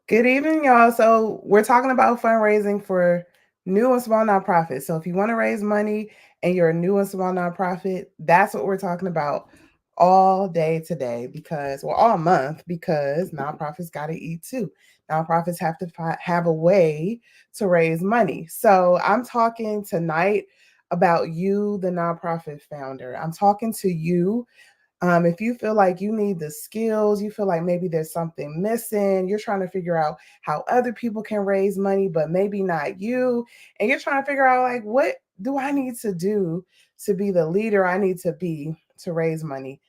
Good evening, y'all. So, we're talking about fundraising for new and small nonprofits. So, if you want to raise money and you're a new and small nonprofit, that's what we're talking about all day today because, well, all month because nonprofits got to eat too. Nonprofits have to have a way to raise money. So, I'm talking tonight about you, the nonprofit founder. I'm talking to you if you feel like you need the skills, you feel like maybe there's something missing, you're trying to figure out how other people can raise money, but maybe not you, and you're trying to figure out, like, what do I need to do to be the leader I need to be to raise money?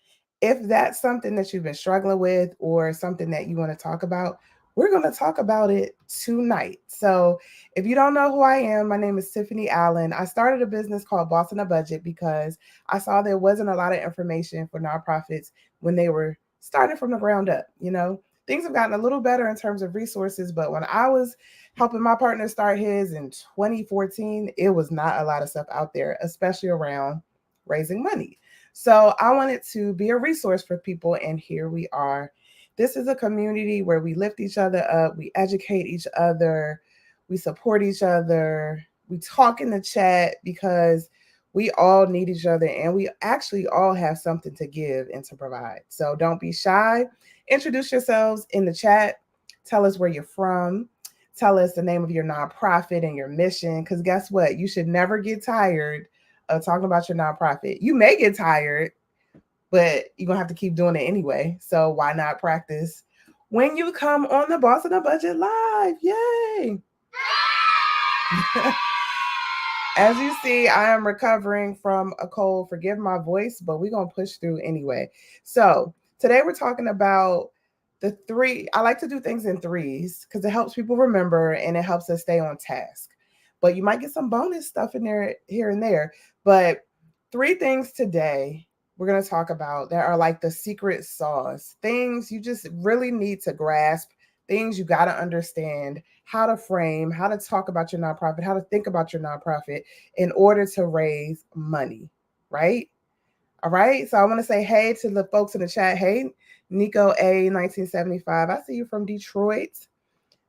If that's something that you've been struggling with or something that you want to talk about, we're going to talk about it tonight. So, if you don't know who I am, my name is Tiffany Allen. I started a business called Boss on a Budget because I saw there wasn't a lot of information for nonprofits when they were starting from the ground up. Things have gotten a little better in terms of resources, but when I was helping my partner start his in 2014, it was not a lot of stuff out there, especially around raising money. So I wanted to be a resource for people, and here we are. This is a community where we lift each other up, we educate each other, we support each other, we talk in the chat because we all need each other and we actually all have something to give and to provide. So don't be shy. Introduce yourselves in the chat. Tell us where you're from. Tell us the name of your nonprofit and your mission. Because guess what? You should never get tired of talking about your nonprofit. You may get tired, but you're going to have to keep doing it anyway. So why not practice when you come on the Boss on a Budget Live? Yay! As you see, I am recovering from a cold. Forgive my voice, but we're going to push through anyway. So, today we're talking about the three. I like to do things in threes because it helps people remember and it helps us stay on task. But you might get some bonus stuff in there here and there. But three things today we're going to talk about that are like the secret sauce, things you just really need to grasp, things you got to understand how to frame, how to talk about your nonprofit, how to think about your nonprofit in order to raise money, right? All right. So I want to say hey to the folks in the chat. Hey, Nico A 1975. I see you from Detroit.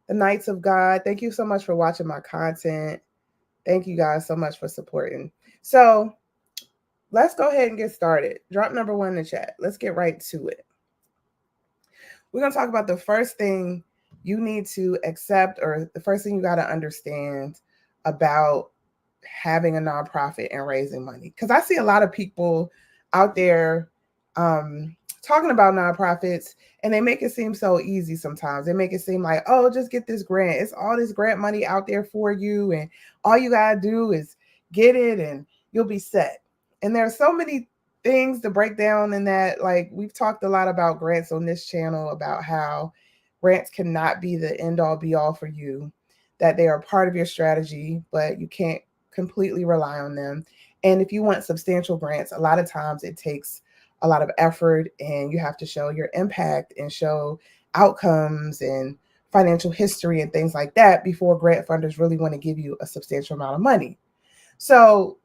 The Knights of God. Thank you so much for watching my content. Thank you guys so much for supporting. So let's go ahead and get started. Drop number one in the chat. Let's get right to it. We're going to talk about the first thing you need to accept, or the first thing you got to understand about having a nonprofit and raising money. Because I see a lot of people out there talking about nonprofits, and they make it seem so easy sometimes. They make it seem like, oh, just get this grant. It's all this grant money out there for you, and all you got to do is get it, and you'll be set. And there are so many things to break down in that. Like, we've talked a lot about grants on this channel, about how grants cannot be the end all be all for you, that they are part of your strategy, but you can't completely rely on them. And if you want substantial grants, a lot of times it takes a lot of effort and you have to show your impact and show outcomes and financial history and things like that before grant funders really want to give you a substantial amount of money. So,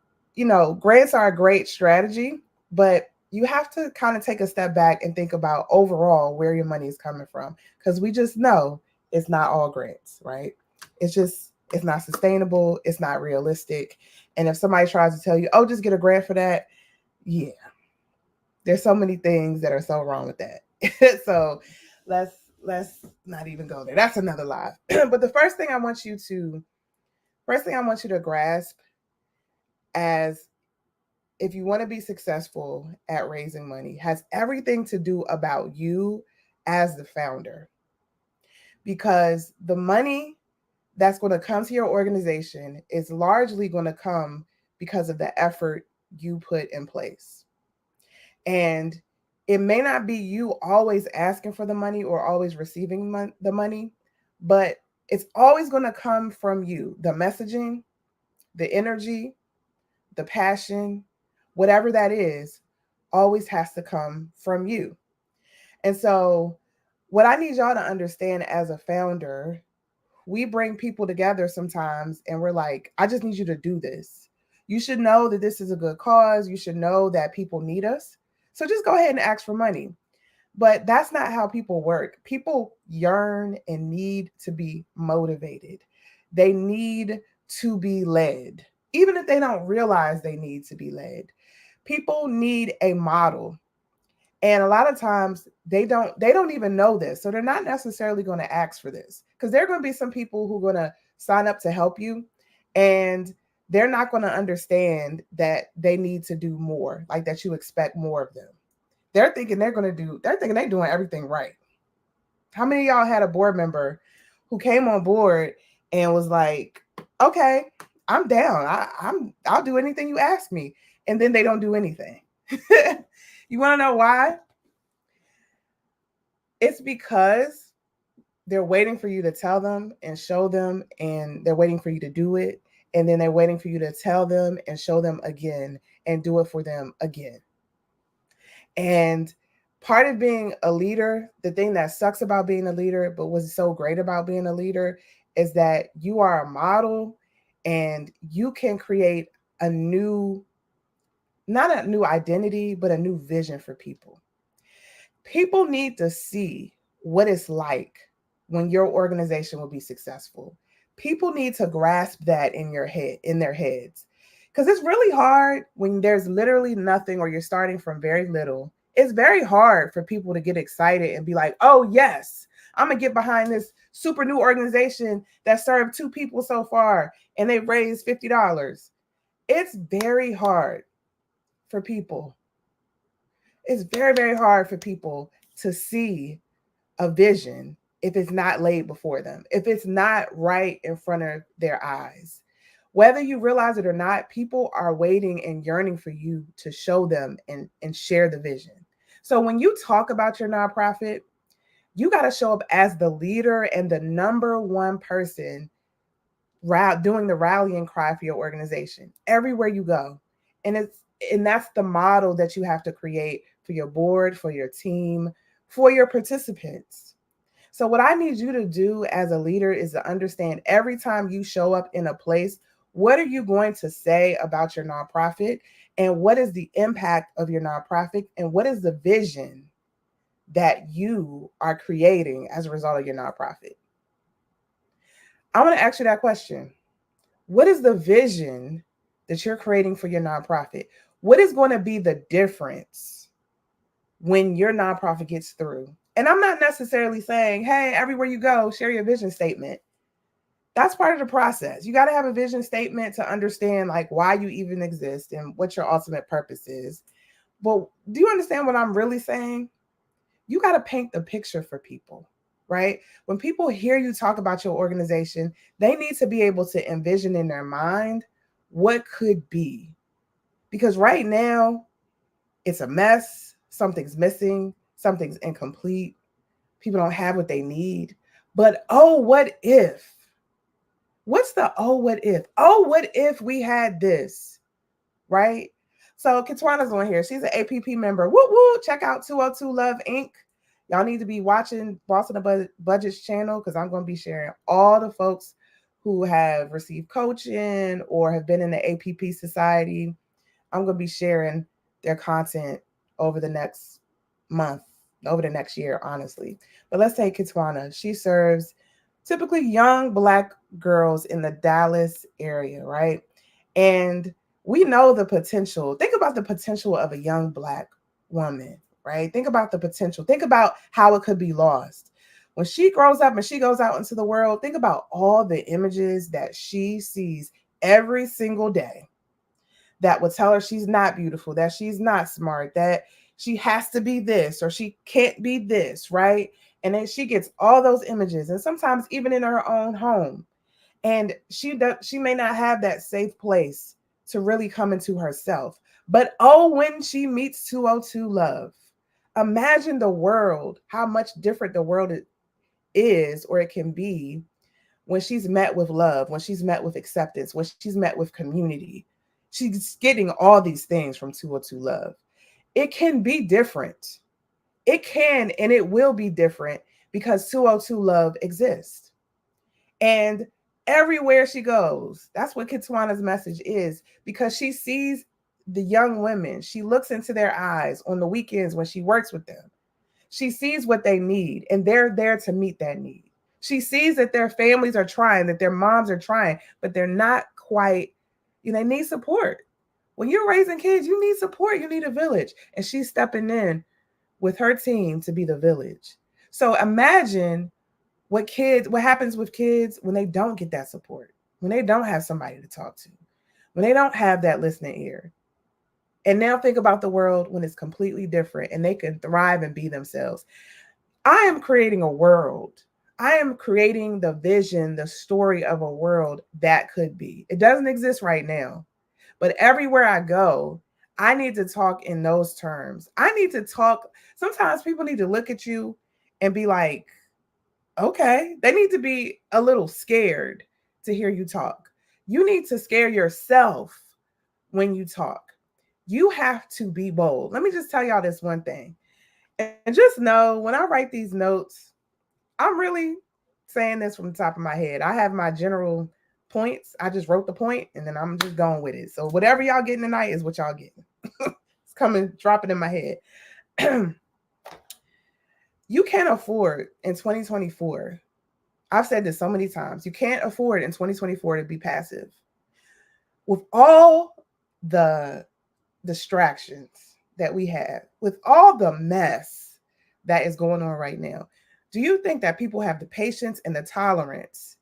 grants are a great strategy, but you have to kind of take a step back and think about overall where your money is coming from, because we just know it's not all grants, right? It's not sustainable, it's not realistic. And if somebody tries to tell you, oh, just get a grant for that, yeah, there's so many things that are so wrong with that. So let's not even go there. That's another live. But the first thing I want you to grasp, as if you want to be successful at raising money, has everything to do about you as the founder. Because the money that's going to come to your organization is largely going to come because of the effort you put in place. And it may not be you always asking for the money or always receiving the money, but it's always going to come from you. The messaging, the energy, the passion, whatever that is, always has to come from you. And so, what I need y'all to understand as a founder, we bring people together sometimes and we're like, I just need you to do this. You should know that this is a good cause. You should know that people need us. So just go ahead and ask for money. But that's not how people work. People yearn and need to be motivated. They need to be led, even if they don't realize they need to be led. People need a model. And a lot of times they don't even know this. So they're not necessarily going to ask for this, because there are going to be some people who are going to sign up to help you, and they're not going to understand that they need to do more, like that you expect more of them. They're thinking they're doing everything right. How many of y'all had a board member who came on board and was like, okay, I'm down. I'll do anything you ask me. And then they don't do anything. You want to know why? It's because they're waiting for you to tell them and show them, and they're waiting for you to do it. And then they're waiting for you to tell them and show them again and do it for them again. And part of being a leader, the thing that sucks about being a leader, but what's so great about being a leader, is that you are a model and you can create a new, not a new identity, but a new vision for people. People need to see what it's like when your organization will be successful. People need to grasp that in their heads. Because it's really hard when there's literally nothing, or you're starting from very little. It's very hard for people to get excited and be like, oh yes, I'm gonna get behind this super new organization that served 2 people so far and they raised $50. It's very hard for people. It's very, very hard for people to see a vision if it's not laid before them, if it's not right in front of their eyes. Whether you realize it or not, people are waiting and yearning for you to show them and share the vision. So when you talk about your nonprofit, you got to show up as the leader and the number one person doing the rallying cry for your organization everywhere you go. And that's the model that you have to create for your board, for your team, for your participants. So what I need you to do as a leader is to understand, every time you show up in a place, what are you going to say about your nonprofit, and what is the impact of your nonprofit, and what is the vision that you are creating as a result of your nonprofit? I want to ask you that question. What is the vision that you're creating for your nonprofit? What is going to be the difference when your nonprofit gets through? And I'm not necessarily saying, hey, everywhere you go, share your vision statement. That's part of the process. You got to have a vision statement to understand like why you even exist and what your ultimate purpose is. But do you understand what I'm really saying? You got to paint the picture for people, right? When people hear you talk about your organization, they need to be able to envision in their mind what could be. Because right now, it's a mess, something's missing, something's incomplete, people don't have what they need. But oh, what if? What's the oh, what if? Oh, what if we had this, right? So Kitwana's on here. She's an APP member. Woo woo. Check out 202 Love Inc. Y'all need to be watching Boss and the Budget's channel, because I'm going to be sharing all the folks who have received coaching or have been in the APP society. I'm going to be sharing their content over the next month, over the next year, honestly. But let's take Kitwana. She serves typically young Black girls in the Dallas area, right? And we know the potential. Think about the potential of a young Black woman, right? Think about the potential. Think about how it could be lost. When she grows up and she goes out into the world, think about all the images that she sees every single day that would tell her she's not beautiful, that she's not smart, that she has to be this or she can't be this, right? And then she gets all those images, and sometimes even in her own home. And she may not have that safe place to really come into herself. But oh, when she meets 202 Love, imagine the world, how much different the world is, or it can be, when she's met with love, when she's met with acceptance, when she's met with community. She's getting all these things from 202 Love. It can be different. It can and it will be different because 202 Love exists. And everywhere she goes, that's what Kitwana's message is, because she sees the young women. She looks into their eyes on the weekends when she works with them. She sees what they need, and they're there to meet that need. She sees that their families are trying, that their moms are trying, but they're not quite, they need support. When you're raising kids, you need support, you need a village. And she's stepping in with her team to be the village. So imagine what happens with kids when they don't get that support, when they don't have somebody to talk to, when they don't have that listening ear. And now think about the world when it's completely different and they can thrive and be themselves. I am creating a world. I am creating the vision, the story of a world that could be. It doesn't exist right now, but everywhere I go, I need to talk in those terms. I need to talk. Sometimes people need to look at you and be like, okay, they need to be a little scared to hear you talk. You need to scare yourself when you talk. You have to be bold. Let me just tell y'all this one thing. And just know when I write these notes, I'm really saying this from the top of my head. I have my general points. I just wrote the point and then I'm just going with it. So whatever y'all getting tonight is what y'all getting. It's coming, dropping in my head. You can't afford in 2024. I've said this so many times. You can't afford in 2024 to be passive. With all the distractions that we have, with all the mess that is going on right now, do you think that people have the patience and the tolerance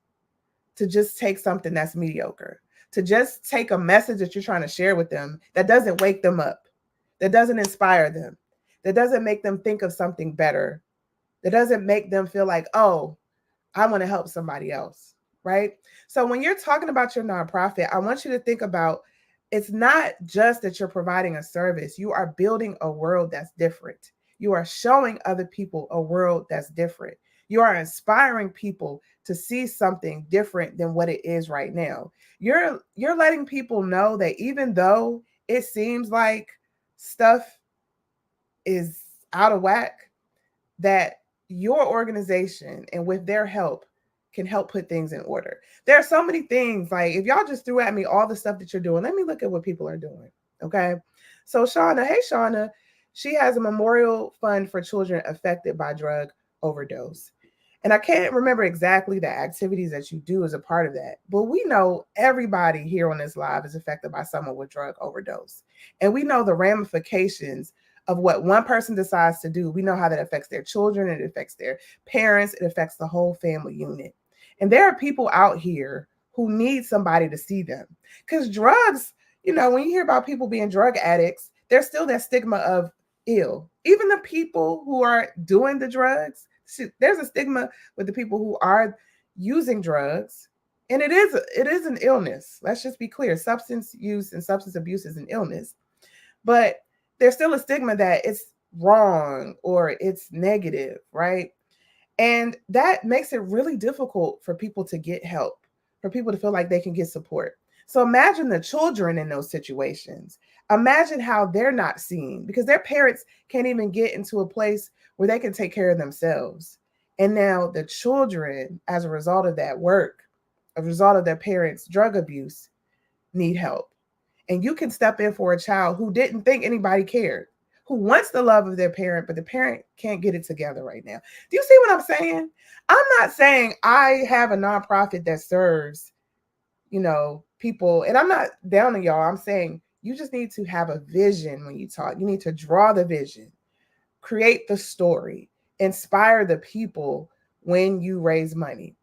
to just take something that's mediocre, to just take a message that you're trying to share with them that doesn't wake them up, that doesn't inspire them, that doesn't make them think of something better, that doesn't make them feel like, oh, I want to help somebody else, right? So when you're talking about your nonprofit, I want you to think about, it's not just that you're providing a service. You are building a world that's different. You are showing other people a world that's different. You are inspiring people to see something different than what it is right now. You're letting people know that even though it seems like stuff is out of whack, that your organization and with their help can help put things in order. There are so many things, like if y'all just threw at me all the stuff that you're doing, let me look at what people are doing. Okay. So Shauna, hey Shauna, she has a memorial fund for children affected by drug overdose. And I can't remember exactly the activities that you do as a part of that, but we know everybody here on this live is affected by someone with drug overdose. And we know the ramifications of what one person decides to do. We know how that affects their children, it affects their parents, it affects the whole family unit. And there are people out here who need somebody to see them. Because drugs, when you hear about people being drug addicts, there's still that stigma of ill. Even the people who are doing the drugs, there's a stigma with the people who are using drugs. And it is an illness. Let's just be clear. Substance use and substance abuse is an illness. But there's still a stigma that it's wrong or it's negative, right? And that makes it really difficult for people to get help, for people to feel like they can get support. So imagine the children in those situations. Imagine how they're not seen because their parents can't even get into a place where they can take care of themselves. And now the children, as a result of that work, as a result of their parents' drug abuse, need help. And you can step in for a child who didn't think anybody cared, who wants the love of their parent, but the parent can't get it together right now. Do you see what I'm saying? I'm not saying I have a nonprofit that serves, people, and I'm not down on y'all. I'm saying you just need to have a vision when you talk. You need to draw the vision, create the story, inspire the people when you raise money.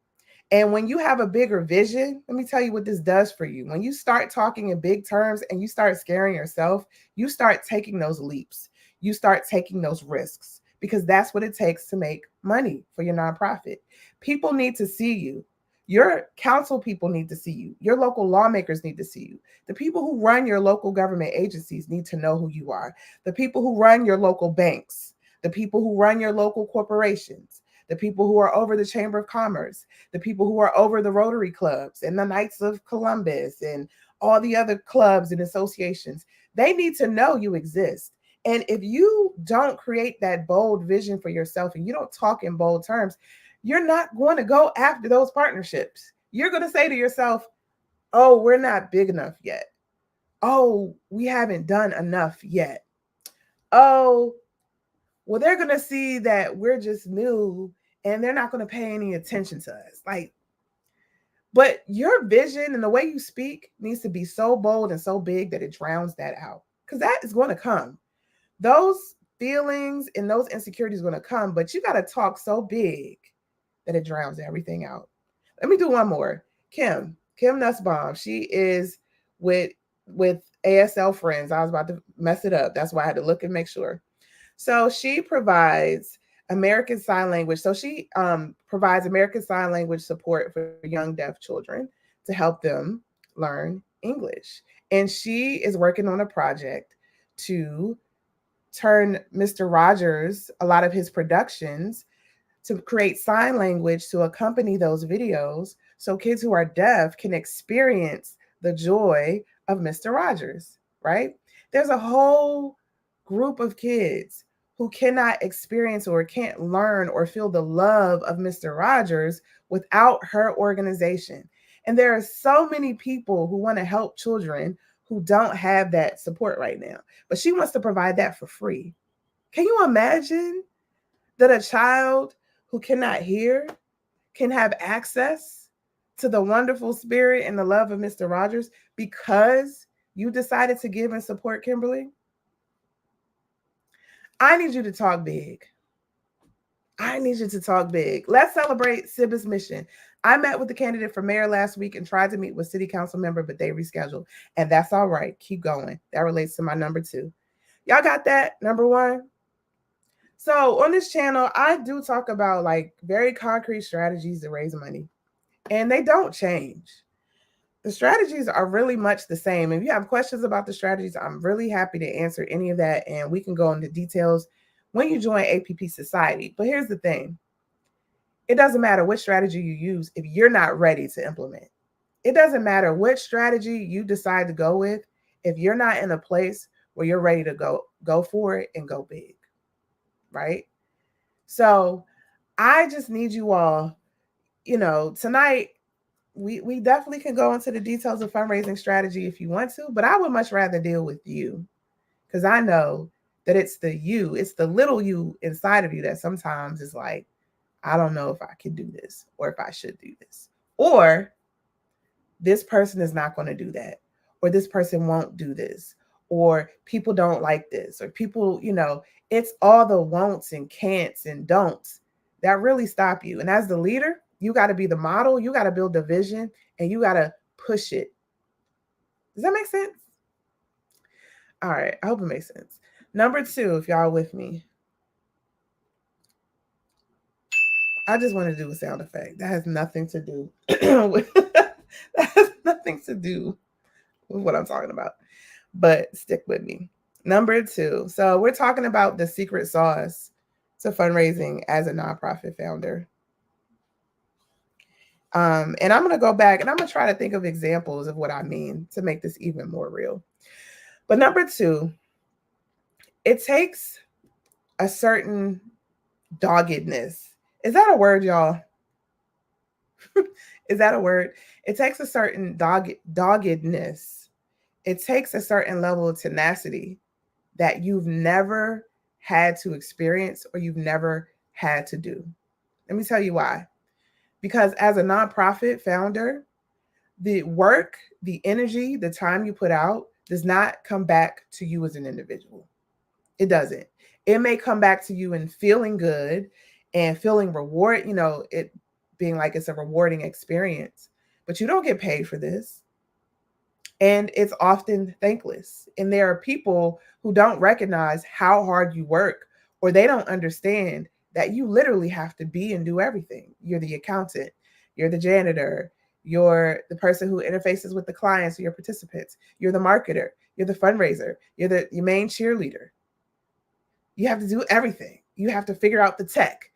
And when you have a bigger vision, let me tell you what this does for you. When you start talking in big terms and you start scaring yourself, you start taking those leaps. You start taking those risks because that's what it takes to make money for your nonprofit. People need to see you. Your council people need to see you. Your local lawmakers need to see you. The people who run your local government agencies need to know who you are. The people who run your local banks, the people who run your local corporations, the people who are over the Chamber of Commerce, the people who are over the Rotary Clubs and the Knights of Columbus and all the other clubs and associations, they need to know you exist. And if you don't create that bold vision for yourself and you don't talk in bold terms, you're not going to go after those partnerships. You're going to say to yourself, oh, we're not big enough yet. Oh, we haven't done enough yet. Oh, well, they're going to see that we're just new and they're not going to pay any attention to us. Like, but your vision and the way you speak needs to be so bold and so big that it drowns that out, because that is going to come. Those feelings and those insecurities are going to come, but you got to talk so big that it drowns everything out. Let me do one more. Kim Nussbaum. She is with ASL Friends. I was about to mess it up. That's why I had to look and make sure. So she provides American Sign Language. So she provides American Sign Language support for young deaf children to help them learn English. And she is working on a project to turn Mr. Rogers, a lot of his productions, to create sign language to accompany those videos so kids who are deaf can experience the joy of Mr. Rogers, right? There's a whole group of kids who cannot experience or can't learn or feel the love of Mr. Rogers without her organization. And there are so many people who want to help children who don't have that support right now. But she wants to provide that for free. Can you imagine that a child who cannot hear can have access to the wonderful spirit and the love of Mr. Rogers because you decided to give and support Kimberly? I need you to talk big. I need you to talk big. Let's celebrate SIBA's mission. I met with the candidate for mayor last week and tried to meet with city council member, but they rescheduled. And that's all right. Keep going. That relates to my number 2. Y'all got that? Number 1? So on this channel, I do talk about like very concrete strategies to raise money, and they don't change. The strategies are really much the same. If you have questions about the strategies, I'm really happy to answer any of that, and we can go into details when you join APP Society. But here's the thing. It doesn't matter which strategy you use if you're not ready to implement. It doesn't matter which strategy you decide to go with if you're not in a place where you're ready to go for it and go big. Right? So I just need you all, tonight we definitely can go into the details of fundraising strategy if you want to, but I would much rather deal with you, because I know that it's the little you inside of you that sometimes is like, I don't know if I can do this or if I should do this, or this person is not going to do that, or this person won't do this, or people don't like this, or people, it's all the won'ts and can'ts and don'ts that really stop you. And as the leader, you got to be the model, you got to build the vision, and you got to push it. Does that make sense? All right, I hope it makes sense. Number 2, if y'all with me, I just want to do a sound effect. That has nothing to do with that has nothing to do with what I'm talking about. But stick with me. Number 2. So we're talking about the secret sauce to fundraising as a nonprofit founder. And I'm going to go back and I'm going to try to think of examples of what I mean to make this even more real. But number 2, it takes a certain doggedness. Is that a word, y'all? Is that a word? It takes a certain doggedness. It takes a certain level of tenacity that you've never had to experience or you've never had to do. Let me tell you why. Because as a nonprofit founder, the work, the energy, the time you put out does not come back to you as an individual. It doesn't. It may come back to you in feeling good and feeling reward, it being like it's a rewarding experience, but you don't get paid for this. And it's often thankless. And there are people who don't recognize how hard you work, or they don't understand that you literally have to be and do everything. You're the accountant, you're the janitor, you're the person who interfaces with the clients or your participants, you're the marketer, you're the fundraiser, you're your main cheerleader. You have to do everything. You have to figure out the tech.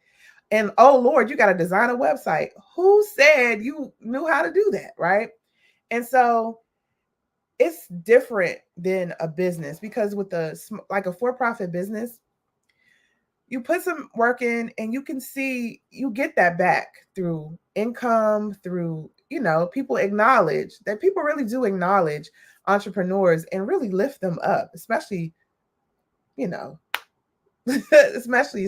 And oh Lord, you got to design a website. Who said you knew how to do that, right? And so it's different than a business, because with like a for-profit business, you put some work in and you can see you get that back through income, through, people acknowledge that people really do acknowledge entrepreneurs and really lift them up, especially, especially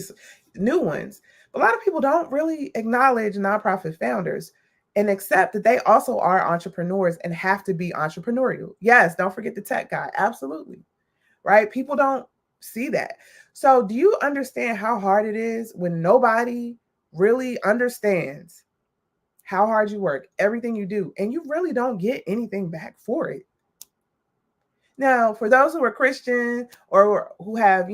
new ones. But a lot of people don't really acknowledge nonprofit founders and accept that they also are entrepreneurs and have to be entrepreneurial. Yes, don't forget the tech guy. Absolutely. Right? People don't see that. So, do you understand how hard it is when nobody really understands how hard you work, everything you do, and you really don't get anything back for it? Now, for those who are Christian or who have,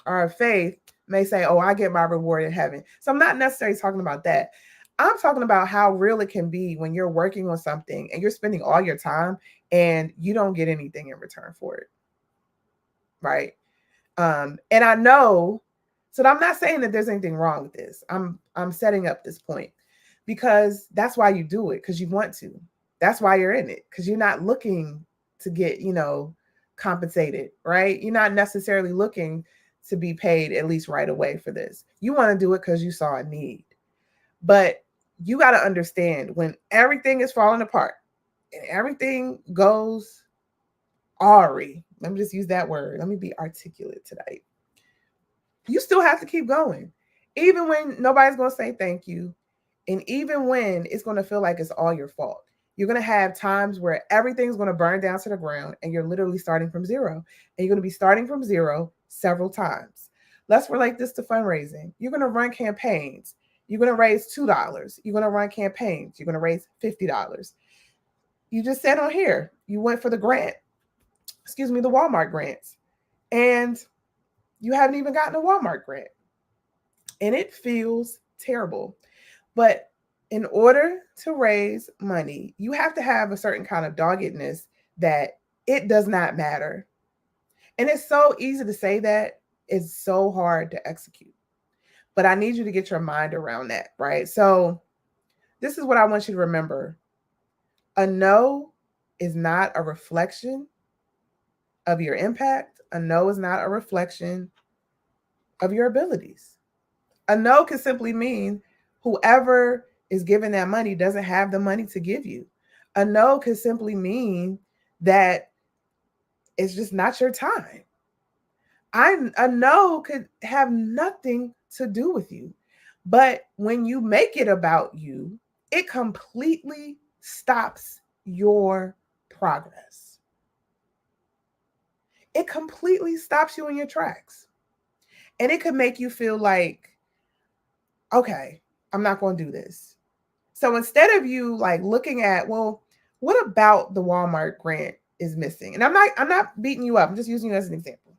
are of faith, may say, oh, I get my reward in heaven. So I'm not necessarily talking about that. I'm talking about how real it can be when you're working on something and you're spending all your time and you don't get anything in return for it. Right. And I know, so I'm not saying that there's anything wrong with this. I'm setting up this point because that's why you do it, because you want to. That's why you're in it, because you're not looking to get, compensated, right? You're not necessarily looking to be paid at least right away for this. You want to do it because you saw a need. But you got to understand when everything is falling apart and everything goes awry. Let me just use that word. Let me be articulate tonight. You still have to keep going. Even when nobody's going to say thank you. And even when it's going to feel like it's all your fault. You're going to have times where everything's going to burn down to the ground and you're literally starting from zero. And you're going to be starting from zero several times. Let's relate this to fundraising. You're going to run campaigns. You're going to raise $2. You're going to run campaigns. You're going to raise $50. You just said on here, you went for the grant, the Walmart grants. And you haven't even gotten a Walmart grant. And it feels terrible. But in order to raise money, you have to have a certain kind of doggedness that it does not matter. And it's so easy to say that, it's so hard to execute. But I need you to get your mind around that, right? So this is what I want you to remember. A no is not a reflection of your impact. A no is not a reflection of your abilities. A no can simply mean whoever is giving that money doesn't have the money to give you. A no can simply mean that it's just not your time. A no could have nothing to do with you. But when you make it about you, it completely stops your progress. It completely stops you in your tracks. And it could make you feel like, okay, I'm not going to do this. So instead of you like looking at, well, what about the Walmart grant is missing? And I'm not beating you up. I'm just using you as an example.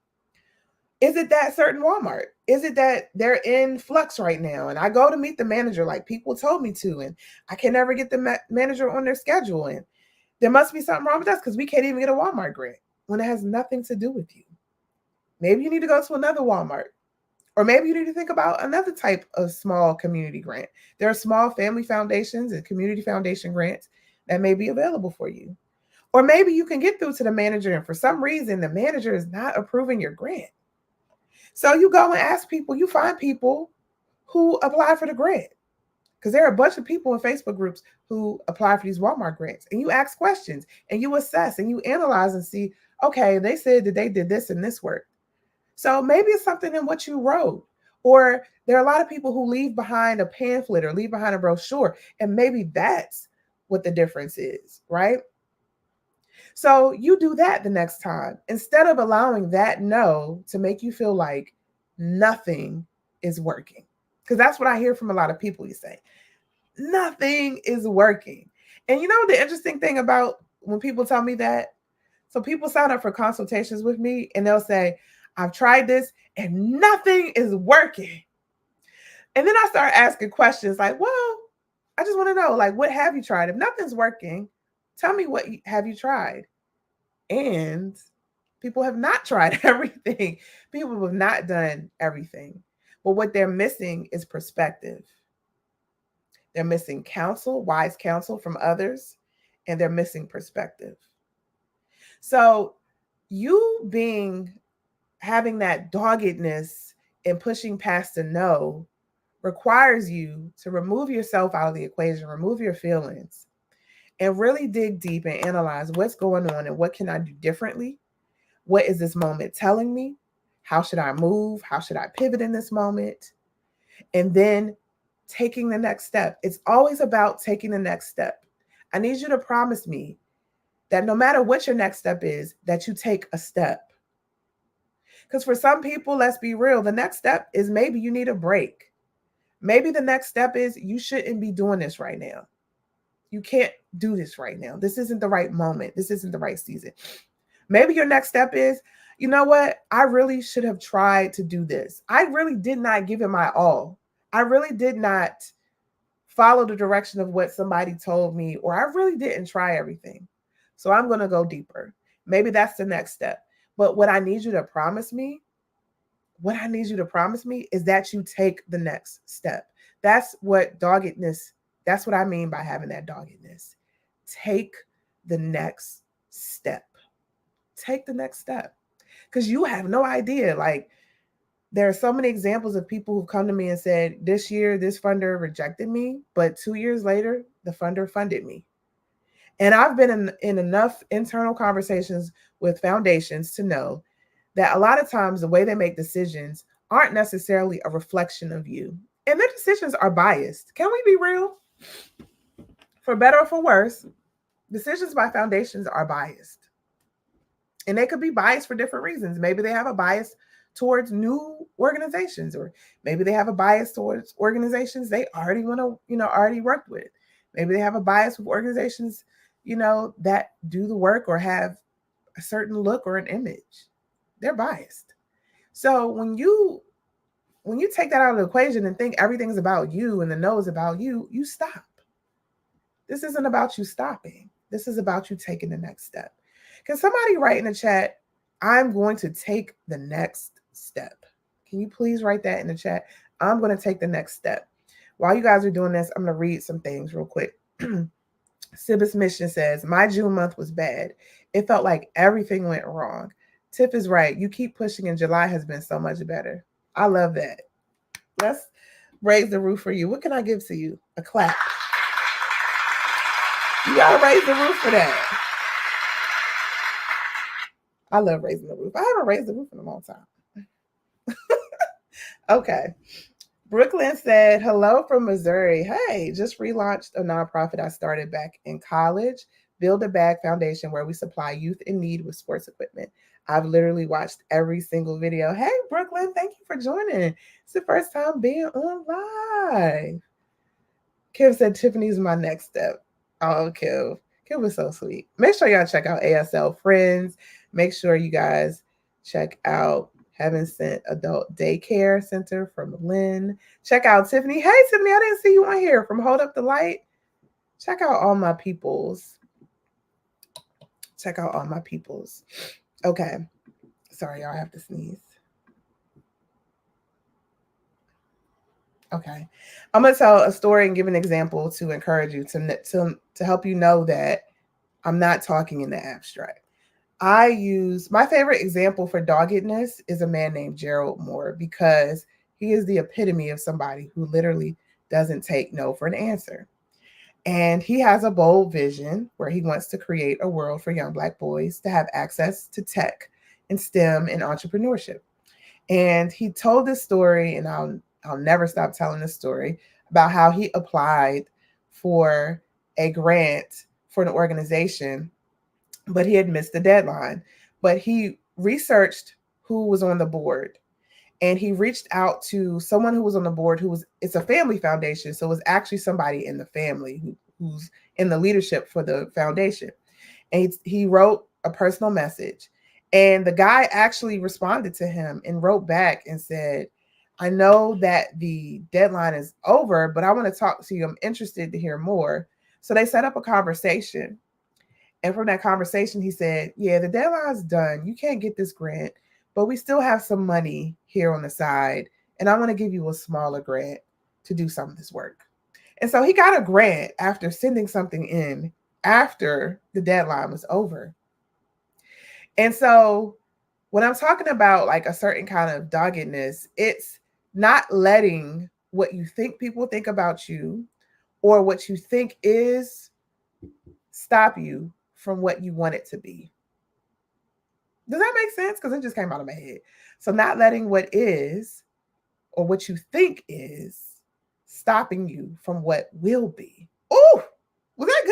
Is it that certain Walmart? Is it that they're in flux right now? And I go to meet the manager like people told me to, and I can never get the manager on their schedule. And there must be something wrong with us because we can't even get a Walmart grant when it has nothing to do with you. Maybe you need to go to another Walmart. Or maybe you need to think about another type of small community grant. There are small family foundations and community foundation grants that may be available for you. Or maybe you can get through to the manager and for some reason the manager is not approving your grant. So you go and ask people, you find people who apply for the grant. Because there are a bunch of people in Facebook groups who apply for these Walmart grants. And you ask questions and you assess and you analyze and see, okay, they said that they did this and this work. So maybe it's something in what you wrote. Or there are a lot of people who leave behind a pamphlet or leave behind a brochure. And maybe that's what the difference is, right? So you do that the next time. Instead of allowing that no to make you feel like nothing is working. Because that's what I hear from a lot of people. You say, nothing is working. And you know the interesting thing about when people tell me that? So people sign up for consultations with me and they'll say, I've tried this and nothing is working. And then I start asking questions like, well, I just want to know, like, what have you tried? If nothing's working, tell me what have you tried? And people have not tried everything. People have not done everything. But what they're missing is perspective. They're missing counsel, wise counsel from others, and they're missing perspective. So you having that doggedness and pushing past the no requires you to remove yourself out of the equation, remove your feelings, and really dig deep and analyze what's going on and what can I do differently? What is this moment telling me? How should I move? How should I pivot in this moment? And then taking the next step. It's always about taking the next step. I need you to promise me that no matter what your next step is, that you take a step. Because for some people, let's be real, the next step is maybe you need a break. Maybe the next step is you shouldn't be doing this right now. You can't do this right now. This isn't the right moment. This isn't the right season. Maybe your next step is, you know what? I really should have tried to do this. I really did not give it my all. I really did not follow the direction of what somebody told me, or I really didn't try everything. So I'm going to go deeper. Maybe that's the next step. But what I need you to promise me, is that you take the next step. That's what doggedness, that's what I mean by having that doggedness. Take the next step. Take the next step. Because you have no idea. Like, there are so many examples of people who've come to me and said, this year, this funder rejected me, but 2 years later, the funder funded me. And I've been in enough internal conversations with foundations to know that a lot of times the way they make decisions aren't necessarily a reflection of you. And their decisions are biased. Can we be real? For better or for worse, decisions by foundations are biased. And they could be biased for different reasons. Maybe they have a bias towards new organizations, or maybe they have a bias towards organizations they already want to, already worked with. Maybe they have a bias with organizations, that do the work or have a certain look or an image. They're biased. So when you take that out of the equation and think everything's about you and the no is about you, you stop. This isn't about you stopping. This is about you taking the next step. Can somebody write in the chat, I'm going to take the next step? Can you please write that in the chat? I'm going to take the next step. While you guys are doing this, I'm going to read some things real quick. Sibis Mission says, my June month was bad. It felt like everything went wrong. Tiff is right. You keep pushing and July has been so much better. I love that. Let's raise the roof for you. What can I give to you? A clap. You got to raise the roof for that. I love raising the roof. I haven't raised the roof in a long time. Okay. Brooklyn said, hello from Missouri. Hey, just relaunched a nonprofit I started back in college, Build a Bag Foundation, where we supply youth in need with sports equipment. I've literally watched every single video. Hey, Brooklyn, thank you for joining. It's the first time being on live. Kim said, Tiffany's my next step. Oh, Kim. Kim was so sweet. Make sure y'all check out ASL Friends. Make sure you guys check out Heaven Sent Adult Daycare Center from Lynn. Check out Tiffany. Hey, Tiffany, I didn't see you on here from Hold Up the Light. Check out all my peoples. Okay. Sorry, y'all, I have to sneeze. Okay. I'm going to tell a story and give an example to encourage you, to help you know that I'm not talking in the abstract. My favorite example for doggedness is a man named Gerald Moore, because he is the epitome of somebody who literally doesn't take no for an answer. And he has a bold vision where he wants to create a world for young Black boys to have access to tech and STEM and entrepreneurship. And he told this story, and I'll never stop telling this story, about how he applied for a grant for an organization, but he had missed the deadline. But he researched who was on the board, and he reached out to someone who was on the board it's a family foundation. So it was actually somebody in the family who's in the leadership for the foundation. And he wrote a personal message, and the guy actually responded to him and wrote back and said, I know that the deadline is over, but I want to talk to you. I'm interested to hear more. So they set up a conversation. And from that conversation, he said, yeah, the deadline's done. You can't get this grant, but we still have some money here on the side. And I want to give you a smaller grant to do some of this work. And so he got a grant after sending something in after the deadline was over. And so when I'm talking about like a certain kind of doggedness, it's not letting what you think people think about you or what you think is stop you from what you want it to be. Does that make sense? Because it just came out of my head. So not letting what is or what you think is stopping you from what will be. Oh, was that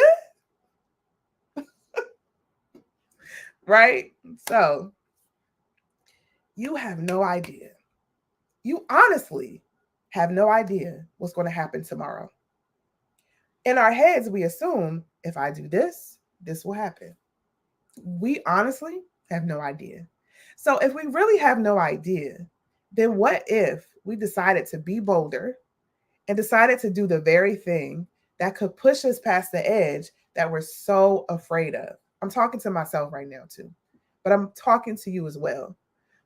good? Right? So you have no idea. You honestly have no idea what's going to happen tomorrow. In our heads, we assume if I do this, this will happen. We honestly have no idea. So if we really have no idea, then what if we decided to be bolder and decided to do the very thing that could push us past the edge that we're so afraid of? I'm talking to myself right now too, but I'm talking to you as well.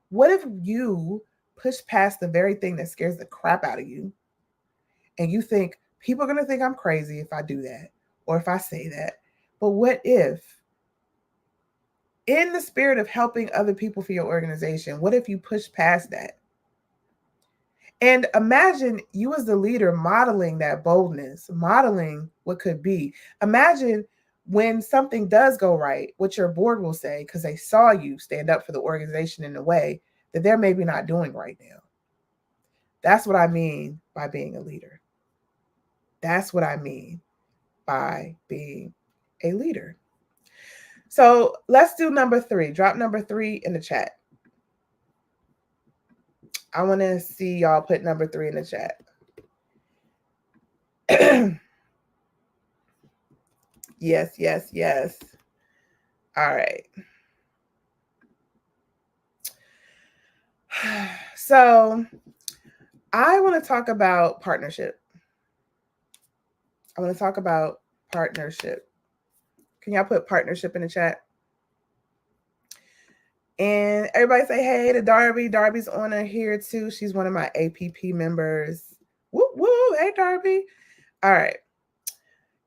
What if you push past the very thing that scares the crap out of you and you think people are going to think I'm crazy if I do that or if I say that? But what if, in the spirit of helping other people for your organization, what if you push past that? And imagine you as the leader modeling that boldness, modeling what could be. Imagine when something does go right, what your board will say, because they saw you stand up for the organization in a way that they're maybe not doing right now. That's what I mean by being a leader. That's what I mean by being a leader. So let's do number 3. Drop number 3 in the chat. I want to see y'all put number 3 in the chat. Yes, yes, yes. All right. So I want to talk about partnership. I want to talk about partnership. Can y'all put partnership in the chat? And everybody say hey to Darby. Darby's on here too. She's one of my APP members. Woo woo. Hey, Darby. All right.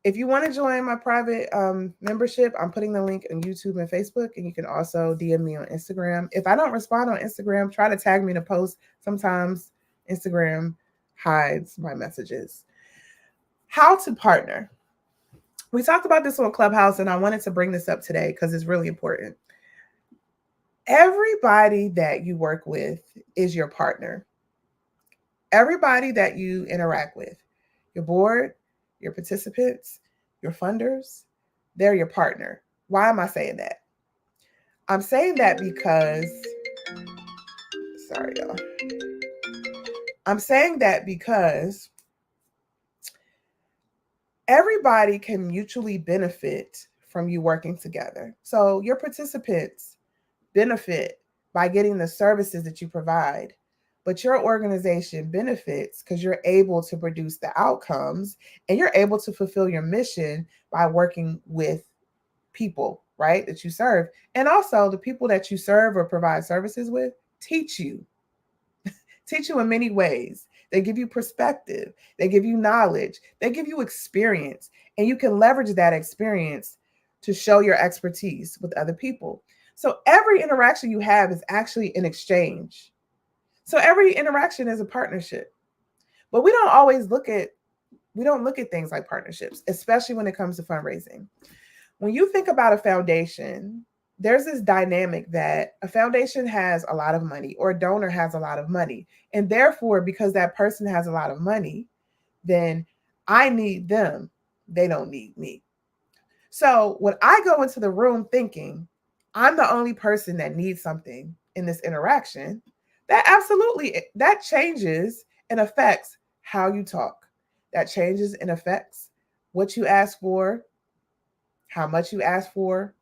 If you want to join my private membership, I'm putting the link on YouTube and Facebook, and you can also DM me on Instagram. If I don't respond on Instagram, try to tag me in a post. Sometimes Instagram hides my messages. How to partner. We talked about this on Clubhouse, and I wanted to bring this up today because it's really important. Everybody that you work with is your partner. Everybody that you interact with, your board, your participants, your funders, they're your partner. Why am I saying that? I'm saying that because, sorry, y'all. I'm saying that because everybody can mutually benefit from you working together. So your participants benefit by getting the services that you provide, but your organization benefits because you're able to produce the outcomes and you're able to fulfill your mission by working with people, right, that you serve. And also the people that you serve or provide services with teach you in many ways. They give you perspective, they give you knowledge, they give you experience, and you can leverage that experience to show your expertise with other people. So every interaction you have is actually an exchange. So every interaction is a partnership. But we don't look at things like partnerships, especially when it comes to fundraising. When you think about a foundation, there's this dynamic that a foundation has a lot of money or a donor has a lot of money. And therefore, because that person has a lot of money, then I need them. They don't need me. So when I go into the room thinking I'm the only person that needs something in this interaction, that changes and affects how you talk. That changes and affects what you ask for, how much you ask for,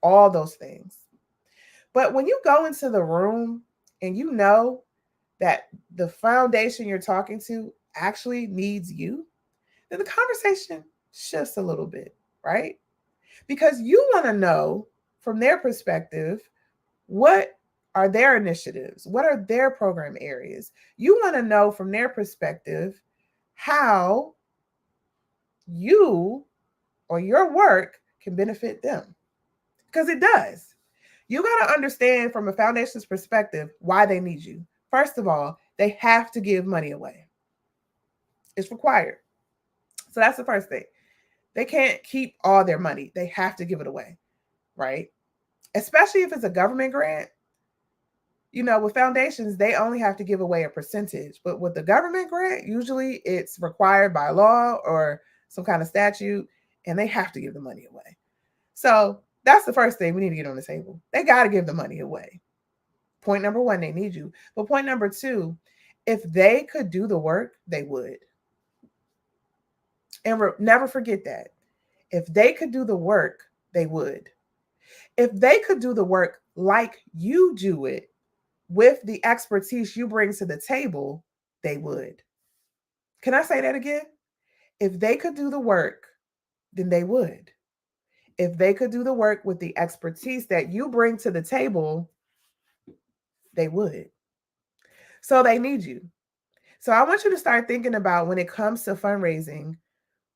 all those things. But when you go into the room and you know that the foundation you're talking to actually needs you, then the conversation shifts a little bit, right? Because you want to know from their perspective, what are their initiatives? What are their program areas? You want to know from their perspective how you or your work can benefit them. Because it does. You got to understand from a foundation's perspective why they need you. First of all, they have to give money away. It's required. So that's the first thing. They can't keep all their money. They have to give it away, right? especially if it's a government grant. With foundations, they only have to give away a percentage. But with the government grant, usually it's required by law or some kind of statute, and they have to give the money away. So that's the first thing we need to get on the table. They got to give the money away. Point number one, they need you. But point number two, if they could do the work, they would. And never forget that. If they could do the work, they would. If they could do the work like you do it with the expertise you bring to the table, they would. Can I say that again? If they could do the work, then they would. If they could do the work with the expertise that you bring to the table, they would. So they need you. So I want you to start thinking about, when it comes to fundraising,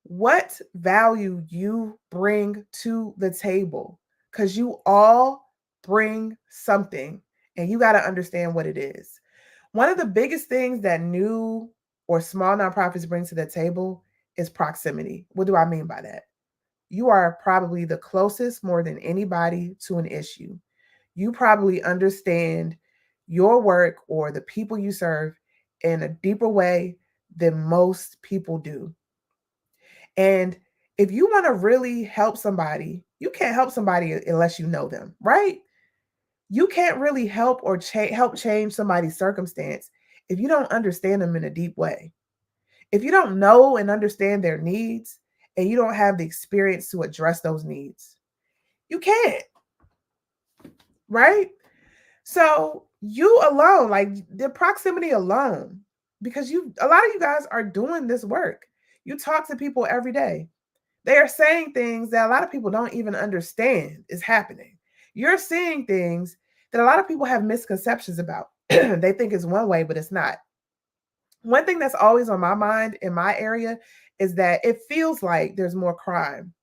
what value you bring to the table, because you all bring something and you got to understand what it is. One of the biggest things that new or small nonprofits bring to the table is proximity. What do I mean by that? You are probably the closest more than anybody to an issue. You probably understand your work or the people you serve in a deeper way than most people do. And if you want to really help somebody, you can't help somebody unless you know them, right? You can't really help or help change somebody's circumstance if you don't understand them in a deep way. If you don't know and understand their needs and you don't have the experience to address those needs, you can't, right? So you alone, like the proximity alone, because a lot of you guys are doing this work. You talk to people every day. They are saying things that a lot of people don't even understand is happening. You're seeing things that a lot of people have misconceptions about. They think it's one way, but it's not. One thing that's always on my mind in my area is that it feels like there's more crime.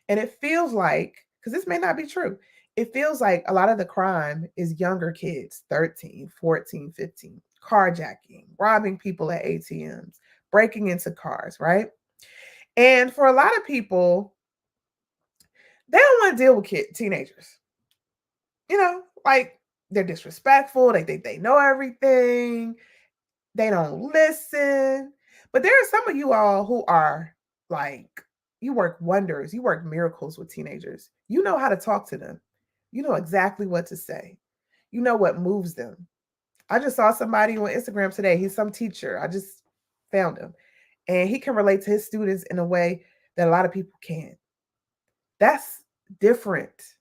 And it feels like, because this may not be true, it feels like a lot of the crime is younger kids, 13, 14, 15, carjacking, robbing people at ATMs, breaking into cars, right? And for a lot of people, they don't want to deal with teenagers. Like, they're disrespectful. They think they know everything. They don't listen. But there are some of you all who are like, you work wonders. You work miracles with teenagers. You know how to talk to them. You know exactly what to say. You know what moves them. I just saw somebody on Instagram today. He's some teacher. I just found him. And he can relate to his students in a way that a lot of people can't. That's different.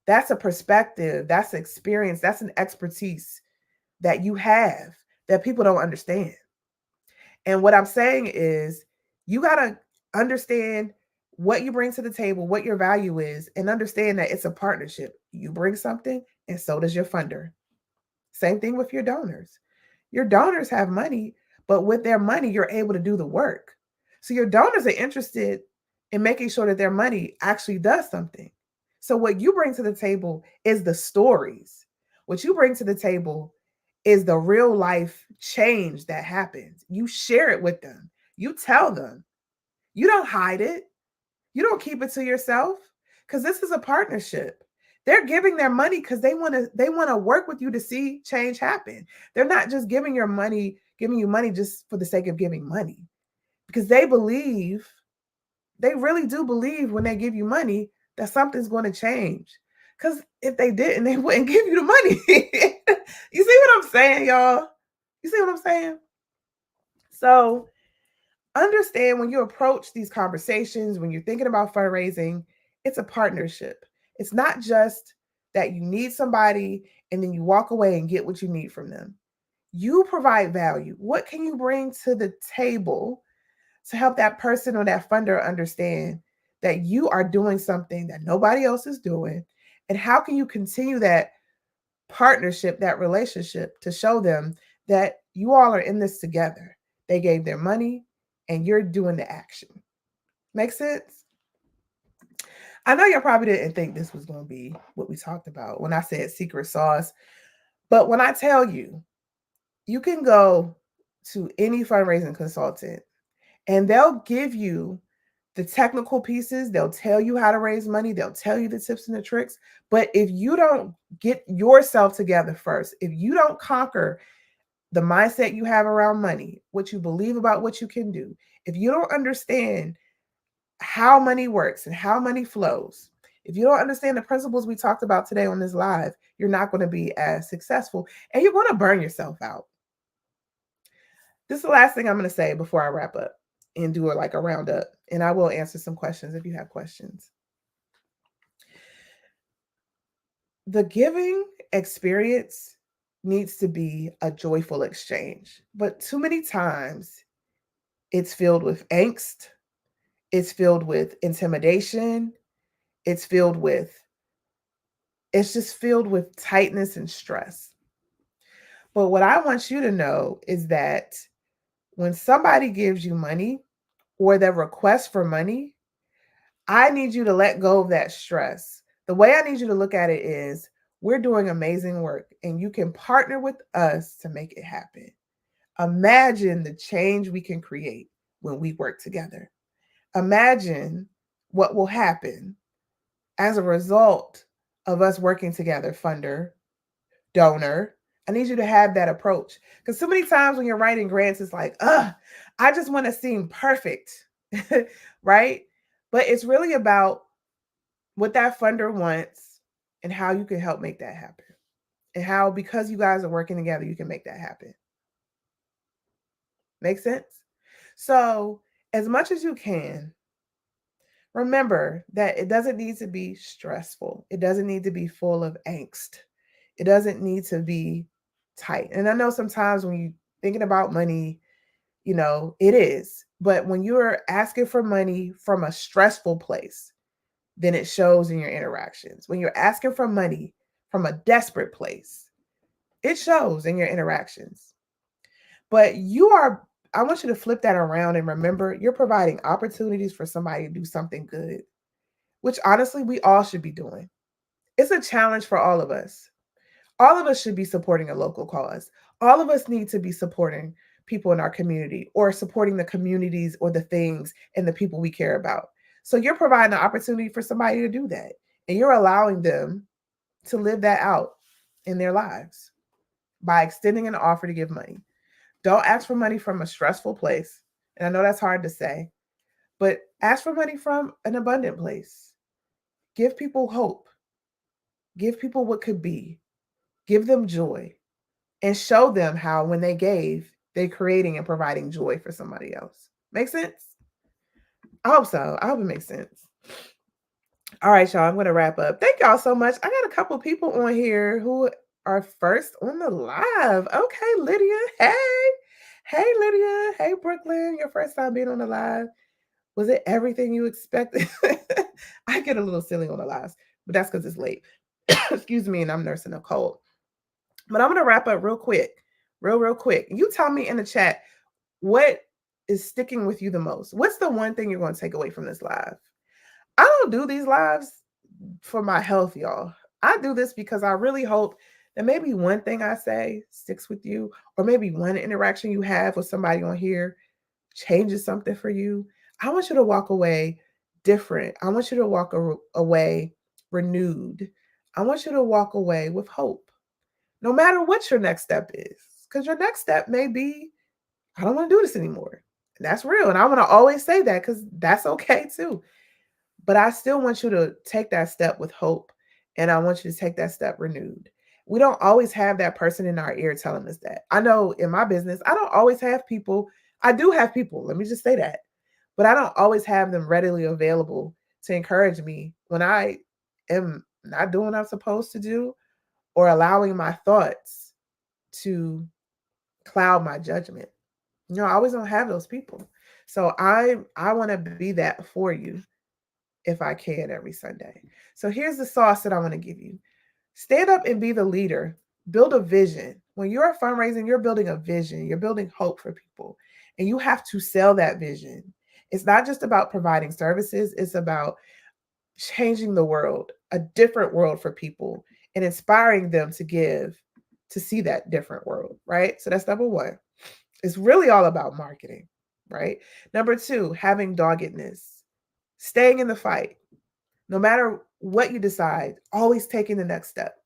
That's a perspective. That's an experience. That's an expertise that you have that people don't understand. And what I'm saying is, you got to understand what you bring to the table, what your value is, and understand that it's a partnership. You bring something, and so does your funder. Same thing with your donors. Your donors have money, but with their money, you're able to do the work. So your donors are interested in making sure that their money actually does something. So what you bring to the table is the stories. What you bring to the table is the real life change that happens. You share it with them. You tell them. You don't hide it. You don't keep it to yourself, because this is a partnership. They're giving their money because they want to work with you to see change happen. They're not just giving you money just for the sake of giving money, because they really do believe when they give you money that something's going to change. Because if they didn't, they wouldn't give you the money. You see what I'm saying, y'all? You see what I'm saying? So understand, when you approach these conversations, when you're thinking about fundraising, it's a partnership. It's not just that you need somebody and then you walk away and get what you need from them. You provide value. What can you bring to the table to help that person or that funder understand that you are doing something that nobody else is doing? And how can you continue that partnership, that relationship, to show them that you all are in this together? They gave their money and you're doing the action. Make sense? I know y'all probably didn't think this was going to be what we talked about when I said secret sauce, but when I tell you, you can go to any fundraising consultant and they'll give you the technical pieces. They'll tell you how to raise money. They'll tell you the tips and the tricks. But if you don't get yourself together first, if you don't conquer the mindset you have around money, what you believe about what you can do, if you don't understand how money works and how money flows, if you don't understand the principles we talked about today on this live, you're not going to be as successful and you're going to burn yourself out. This is the last thing I'm going to say before I wrap up and do like a roundup. And I will answer some questions if you have questions. The giving experience needs to be a joyful exchange, but too many times it's filled with angst, it's filled with intimidation, it's just filled with tightness and stress. But what I want you to know is that when somebody gives you money or their request for money, I need you to let go of that stress. The way I need you to look at it is we're doing amazing work and you can partner with us to make it happen. Imagine the change we can create when we work together. Imagine what will happen as a result of us working together, funder, donor. I need you to have that approach. Because so many times when you're writing grants, it's like, I just want to seem perfect, right? But it's really about what that funder wants and how you can help make that happen. And how, because you guys are working together, you can make that happen. Make sense? So, as much as you can, remember that it doesn't need to be stressful. It doesn't need to be full of angst. It doesn't need to be tight. And I know sometimes when you're thinking about money, it is. But when you're asking for money from a stressful place, then it shows in your interactions. When you're asking for money from a desperate place, it shows in your interactions. But I want you to flip that around and remember you're providing opportunities for somebody to do something good, which honestly we all should be doing. It's a challenge for all of us. All of us should be supporting a local cause. All of us need to be supporting people in our community or supporting the communities or the things and the people we care about. So you're providing an opportunity for somebody to do that. And you're allowing them to live that out in their lives by extending an offer to give money. Don't ask for money from a stressful place. And I know that's hard to say, but ask for money from an abundant place. Give people hope. Give people what could be. Give them joy. And show them how when they gave, they're creating and providing joy for somebody else. Make sense? I hope so. I hope it makes sense. All right, y'all, I'm going to wrap up. Thank y'all so much. I got a couple people on here who are first on the live. Okay, Lydia. Hey. Hey, Lydia. Hey, Brooklyn. Your first time being on the live. Was it everything you expected? I get a little silly on the lives, but that's because it's late. Excuse me, and I'm nursing a cold. But I'm going to wrap up real quick. Real quick. You tell me in the chat what is sticking with you the most. What's the one thing you're going to take away from this live? I don't do these lives for my health, y'all. I do this because I really hope that maybe one thing I say sticks with you, or maybe one interaction you have with somebody on here changes something for you. I want you to walk away different. I want you to walk away renewed. I want you to walk away with hope, no matter what your next step is. Because your next step may be, I don't want to do this anymore. And that's real. And I want to always say that because that's okay too. But I still want you to take that step with hope. And I want you to take that step renewed. We don't always have that person in our ear telling us that. I know in my business, I don't always have people. I do have people. Let me just say that. But I don't always have them readily available to encourage me when I am not doing what I'm supposed to do or allowing my thoughts to cloud my judgment. I always don't have those people. So I want to be that for you if I can every Sunday. So here's the sauce that I want to give you. Stand up and be the leader. Build a vision. When you're fundraising, you're building a vision. You're building hope for people. And you have to sell that vision. It's not just about providing services. It's about changing the world, a different world for people, and inspiring them to give to see that different world, right? So that's number one. It's really all about marketing, right? Number two, having doggedness. staying in the fight. No matter what you decide, always taking the next step.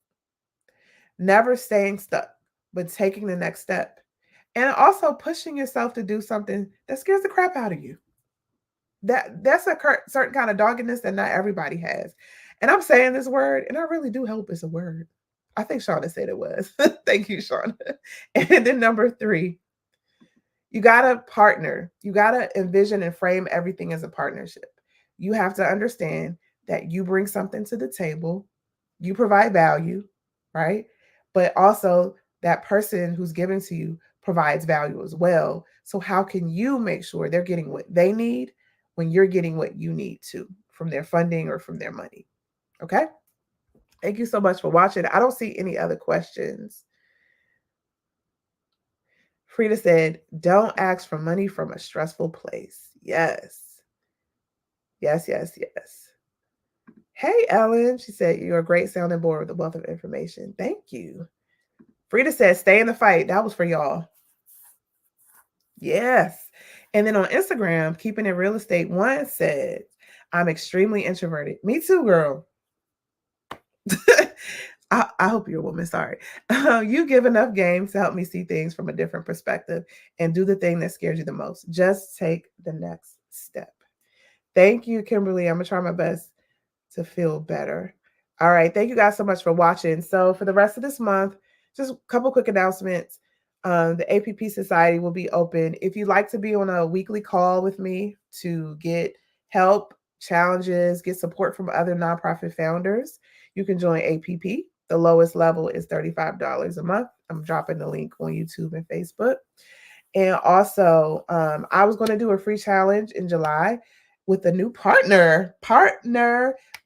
Never staying stuck, but taking the next step. And also pushing yourself to do something that scares the crap out of you. That's a certain kind of doggedness that not everybody has. And I'm saying this word, and I really do hope it's a word. I think Shauna said it was. Thank you, Shauna. And then number 3, you got to partner. You got to envision and frame everything as a partnership. You have to understand that you bring something to the table, you provide value, right? But also that person who's giving to you provides value as well. So how can you make sure they're getting what they need when you're getting what you need to from their funding or from their money? Okay? Thank you so much for watching. I don't see any other questions. Frida said, don't ask for money from a stressful place. Yes. Yes, yes, yes. Hey, Ellen. She said, you're a great sounding board with a wealth of information. Thank you. Frida said, stay in the fight. That was for y'all. Yes. And then on Instagram, Keeping It Real Estate 1 said, I'm extremely introverted. Me too, girl. I hope you're a woman. Sorry. You give enough games to help me see things from a different perspective and do the thing that scares you the most. Just take the next step. Thank you, Kimberly. I'm going to try my best to feel better. All right. Thank you guys so much for watching. So for the rest of this month, just a couple quick announcements. The APP Society will be open. If you'd like to be on a weekly call with me to get help, challenges, get support from other nonprofit founders, you can join APP. The lowest level is $35 a month. I'm dropping the link on YouTube and Facebook. And also, I was going to do a free challenge in July with a new partner,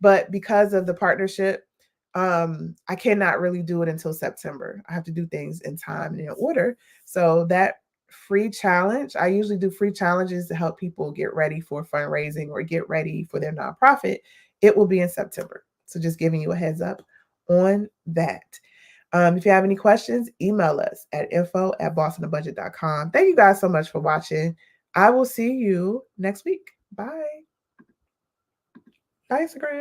but because of the partnership, I cannot really do it until September. I have to do things in time and in order. So that free challenge, I usually do free challenges to help people get ready for fundraising or get ready for their nonprofit. It will be in September. So just giving you a heads up on that. If you have any questions, email us at info@bossonabudget.com. Thank you guys so much for watching. I will see you next week. Bye. Bye, Instagram.